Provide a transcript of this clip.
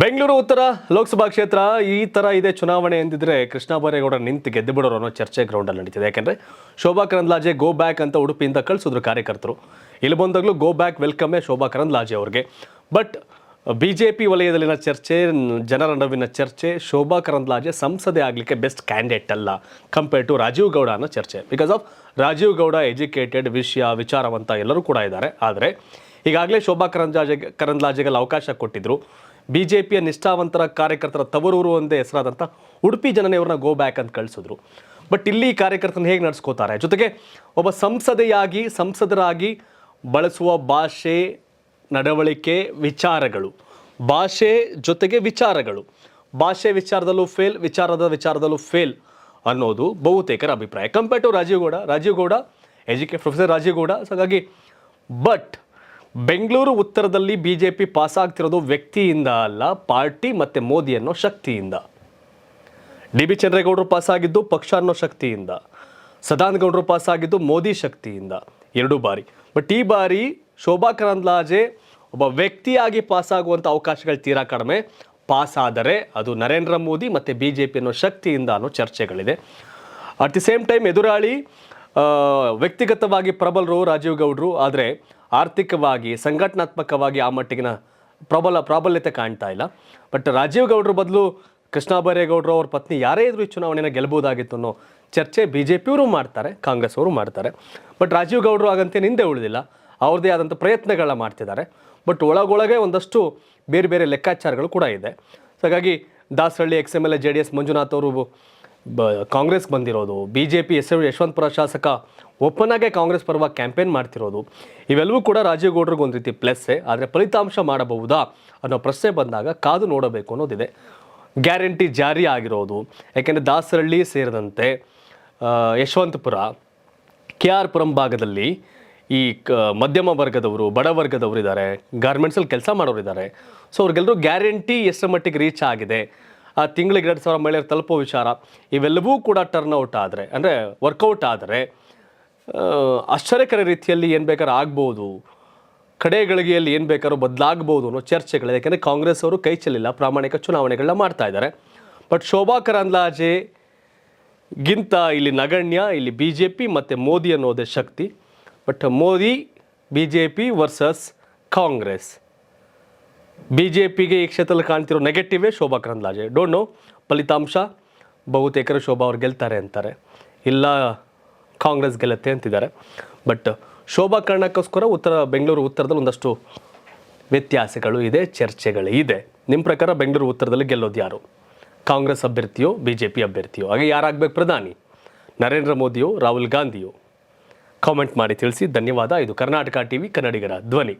ಬೆಂಗಳೂರು ಉತ್ತರ ಲೋಕಸಭಾ ಕ್ಷೇತ್ರ ಈ ಥರ ಇದೆ ಚುನಾವಣೆ ಎಂದಿದ್ರೆ ಕೃಷ್ಣ ಬೈರೇಗೌಡ ನಿಂತು ಗೆದ್ದು ಬಿಡೋರು ಅನ್ನೋ ಚರ್ಚೆ ಗ್ರೌಂಡಲ್ಲಿ ನಡೀತಿದೆ. ಯಾಕೆಂದರೆ ಶೋಭಾ ಕರಂದ್ಲಾಜೆ ಗೋ ಬ್ಯಾಕ್ ಅಂತ ಉಡುಪಿಯಿಂದ ಕಳಿಸಿದ್ರು ಕಾರ್ಯಕರ್ತರು. ಇಲ್ಲಿ ಬಂದಾಗಲೂ ಗೋ ಬ್ಯಾಕ್ ವೆಲ್ಕಮ್ಮೇ ಶೋಭಾ ಕರಂದ್ಲಾಜೆ ಅವ್ರಿಗೆ. ಬಟ್ BJP ವಲಯದಲ್ಲಿನ ಚರ್ಚೆ, ಜನರ ನಡುವಿನ ಚರ್ಚೆ, ಶೋಭಾ ಕರಂದ್ಲಾಜೆ ಸಂಸದೆ ಆಗಲಿಕ್ಕೆ ಬೆಸ್ಟ್ ಕ್ಯಾಂಡಿಡೇಟ್ ಅಲ್ಲ ಕಂಪೇರ್ ಟು ರಾಜೀವ್ ಗೌಡ ಅನ್ನೋ ಚರ್ಚೆ. Because of Rajeev Gowda educated, ವಿಚಾರವಂತ ಎಲ್ಲರೂ ಕೂಡ ಇದ್ದಾರೆ. ಆದರೆ ಈಗಾಗಲೇ ಶೋಭಾ ಕರಂದ್ಲಾಜೆಗೆಲ್ಲ ಅವಕಾಶ ಕೊಟ್ಟಿದ್ರು. BJPಯ ನಿಷ್ಠಾವಂತರ ಕಾರ್ಯಕರ್ತರ ತವರೂರು ಒಂದೇ ಹೆಸರಾದಂಥ ಉಡುಪಿ ಜನನೇ ಅವ್ರನ್ನ ಗೋ ಬ್ಯಾಕ್ ಅಂತ ಕಳಿಸಿದ್ರು. ಬಟ್ ಇಲ್ಲಿ ಕಾರ್ಯಕರ್ತನ ಹೇಗೆ ನಡೆಸ್ಕೋತಾರೆ, ಜೊತೆಗೆ ಒಬ್ಬ ಸಂಸದರಾಗಿ ಬಳಸುವ ಭಾಷೆ, ನಡವಳಿಕೆ, ವಿಚಾರಗಳು, ಭಾಷೆ ಜೊತೆಗೆ ವಿಚಾರಗಳು, ಭಾಷೆ ವಿಚಾರದಲ್ಲೂ ಫೇಲ್, ವಿಚಾರದಲ್ಲೂ ಫೇಲ್ ಅನ್ನೋದು ಬಹುತೇಕರ ಅಭಿಪ್ರಾಯ. Compare to Rajeev Gowda professor Rajeev Gowda. ಹಾಗಾಗಿ ಬಟ್ ಬೆಂಗಳೂರು ಉತ್ತರದಲ್ಲಿ BJP ಪಾಸ್ ಆಗ್ತಿರೋದು ವ್ಯಕ್ತಿಯಿಂದ ಅಲ್ಲ, ಪಾರ್ಟಿ ಮತ್ತು ಮೋದಿ ಅನ್ನೋ ಶಕ್ತಿಯಿಂದ. DB ಚಂದ್ರೇಗೌಡರು ಪಾಸ್ ಆಗಿದ್ದು ಪಕ್ಷ ಅನ್ನೋ ಶಕ್ತಿಯಿಂದ, ಸದಾನಂದ ಗೌಡರು ಪಾಸ್ ಆಗಿದ್ದು ಮೋದಿ ಶಕ್ತಿಯಿಂದ 2 ಬಾರಿ. ಬಟ್ ಈ ಬಾರಿ ಶೋಭಾ ಕರಂದ್ಲಾಜೆ ಒಬ್ಬ ವ್ಯಕ್ತಿಯಾಗಿ ಪಾಸ್ ಆಗುವಂಥ ಅವಕಾಶಗಳು ತೀರಾ ಕಡಿಮೆ. ಪಾಸ್ ಆದರೆ ಅದು ನರೇಂದ್ರ ಮೋದಿ ಮತ್ತು BJP ಅನ್ನೋ ಶಕ್ತಿಯಿಂದ ಅನ್ನೋ ಚರ್ಚೆಗಳಿದೆ. ಅಟ್ ದಿ ಸೇಮ್ ಟೈಮ್ ಎದುರಾಳಿ ವ್ಯಕ್ತಿಗತವಾಗಿ ಪ್ರಬಲರು ರಾಜೀವ್ ಗೌಡರು, ಆದರೆ ಆರ್ಥಿಕವಾಗಿ, ಸಂಘಟನಾತ್ಮಕವಾಗಿ ಆ ಮಟ್ಟಿಗಿನ ಪ್ರಾಬಲ್ಯತೆ ಕಾಣ್ತಾ ಇಲ್ಲ. ಬಟ್ ರಾಜೀವ್ ಗೌಡರ ಬದಲು ಕೃಷ್ಣ ಬೈರೇಗೌಡರು ಅವ್ರ ಪತ್ನಿ ಯಾರೇ ಇದ್ರೂ ಈ ಚುನಾವಣೆನ ಗೆಲ್ಬೋದಾಗಿತ್ತು ಅನ್ನೋ ಚರ್ಚೆ BJPಯವರು ಮಾಡ್ತಾರೆ, ಕಾಂಗ್ರೆಸ್ ಅವರು ಮಾಡ್ತಾರೆ. ಬಟ್ ರಾಜೀವ್ ಗೌಡರು ಹಾಗಂತೆ ಹಿಂದೆ ಉಳಿದಿಲ್ಲ, ಅವ್ರದ್ದೇ ಆದಂಥ ಪ್ರಯತ್ನಗಳನ್ನ ಮಾಡ್ತಿದ್ದಾರೆ. ಬಟ್ ಒಳಗೊಳಗೆ ಒಂದಷ್ಟು ಬೇರೆ ಬೇರೆ ಲೆಕ್ಕಾಚಾರಗಳು ಕೂಡ ಇದೆ. ಹಾಗಾಗಿ ದಾಸರಳ್ಳಿ XMLA JDS ಮಂಜುನಾಥ್ ಅವರು ಕಾಂಗ್ರೆಸ್ಗೆ ಬಂದಿರೋದು, BJP ಯಶವಂತಪುರ ಶಾಸಕ ಒಪ್ಪನಾಗೆ ಕಾಂಗ್ರೆಸ್ ಪರವಾಗಿ ಕ್ಯಾಂಪೇನ್ ಮಾಡ್ತಿರೋದು, ಇವೆಲ್ಲವೂ ಕೂಡ ರಾಜೀವ್ ಗೌಡ್ರಿಗೆ ಒಂದು ರೀತಿ ಪ್ಲಸ್ಸೇ. ಆದರೆ ಫಲಿತಾಂಶ ಮಾಡಬಹುದಾ ಅನ್ನೋ ಪ್ರಶ್ನೆ ಬಂದಾಗ ಕಾದು ನೋಡಬೇಕು ಅನ್ನೋದಿದೆ. ಗ್ಯಾರಂಟಿ ಜಾರಿ ಆಗಿರೋದು, ಯಾಕೆಂದರೆ ದಾಸರಳ್ಳಿ ಸೇರಿದಂತೆ ಯಶವಂತಪುರ, KR ಪುರಂ ಭಾಗದಲ್ಲಿ ಈ ಮಧ್ಯಮ ವರ್ಗದವರು, ಬಡ ವರ್ಗದವರು ಇದ್ದಾರೆ, ಗಾರ್ಮೆಂಟ್ಸಲ್ಲಿ ಕೆಲಸ ಮಾಡೋರು ಇದ್ದಾರೆ. ಸೊ ಅವ್ರಿಗೆಲ್ಲರೂ ಗ್ಯಾರಂಟಿ ಎಷ್ಟರ ಮಟ್ಟಿಗೆ ರೀಚ್ ಆಗಿದೆ, ಆ ತಿಂಗಳಿಗೆ 2,000 ಮಹಿಳೆಯರು ತಲುಪೋ ವಿಚಾರ, ಇವೆಲ್ಲವೂ ಕೂಡ ಟರ್ನ್ಔಟ್ ಆದರೆ, ಅಂದರೆ ವರ್ಕೌಟ್ ಆದರೆ ಆಶ್ಚರ್ಯಕರ ರೀತಿಯಲ್ಲಿ ಏನು ಬೇಕಾದ್ರೂ ಆಗ್ಬೋದು, ಕಡೆಗಳಿಗೆಯಲ್ಲಿ ಏನು ಬೇಕಾದ್ರೂ ಬದಲಾಗ್ಬೋದು ಅನ್ನೋ ಚರ್ಚೆಗಳಿದೆ. ಯಾಕೆಂದರೆ ಕಾಂಗ್ರೆಸ್ ಅವರು ಕೈ ಚೆಲ್ಲಿಲ್ಲ, ಪ್ರಾಮಾಣಿಕ ಚುನಾವಣೆಗಳನ್ನ ಮಾಡ್ತಾ ಇದ್ದಾರೆ. ಬಟ್ ಶೋಭಾ ಕರಂದ್ಲಾಜೆಗಿಂತ ಇಲ್ಲಿ ನಗಣ್ಯ, ಇಲ್ಲಿ BJP ಮತ್ತು ಮೋದಿ ಅನ್ನೋದೇ ಶಕ್ತಿ. But Modi BJP versus Congress. BJPಗೆ ಈ ಕ್ಷೇತ್ರದಲ್ಲಿ ಕಾಣ್ತಿರೋ ನೆಗೆಟಿವೇ ಶೋಭಾ ಕರಂದ್ಲಾಜೆ. ಡೋಂಟ್ ನೋ, ಫಲಿತಾಂಶ ಬಹುತೇಕರು ಶೋಭಾ ಅವ್ರು ಗೆಲ್ತಾರೆ ಅಂತಾರೆ, ಇಲ್ಲ ಕಾಂಗ್ರೆಸ್ ಗೆಲ್ಲುತ್ತೆ ಅಂತಿದ್ದಾರೆ. ಬಟ್ ಶೋಭಾ ಕಾರಣಕ್ಕೋಸ್ಕರ ಬೆಂಗಳೂರು ಉತ್ತರದಲ್ಲಿ ಒಂದಷ್ಟು ವ್ಯತ್ಯಾಸಗಳು ಇದೆ, ಚರ್ಚೆಗಳು ಇದೆ. ನಿಮ್ಮ ಪ್ರಕಾರ ಬೆಂಗಳೂರು ಉತ್ತರದಲ್ಲಿ ಗೆಲ್ಲೋದು ಯಾರು? ಕಾಂಗ್ರೆಸ್ ಅಭ್ಯರ್ಥಿಯೋ, BJP ಅಭ್ಯರ್ಥಿಯೋ? ಹಾಗೆ ಯಾರಾಗಬೇಕು ಪ್ರಧಾನಿ? ನರೇಂದ್ರ ಮೋದಿಯೋ, ರಾಹುಲ್ ಗಾಂಧಿಯೋ? ಕಾಮೆಂಟ್ ಮಾಡಿ ತಿಳಿಸಿ. ಧನ್ಯವಾದ. ಇದು ಕರ್ನಾಟಕ TV, ಕನ್ನಡಿಗರ ಧ್ವನಿ.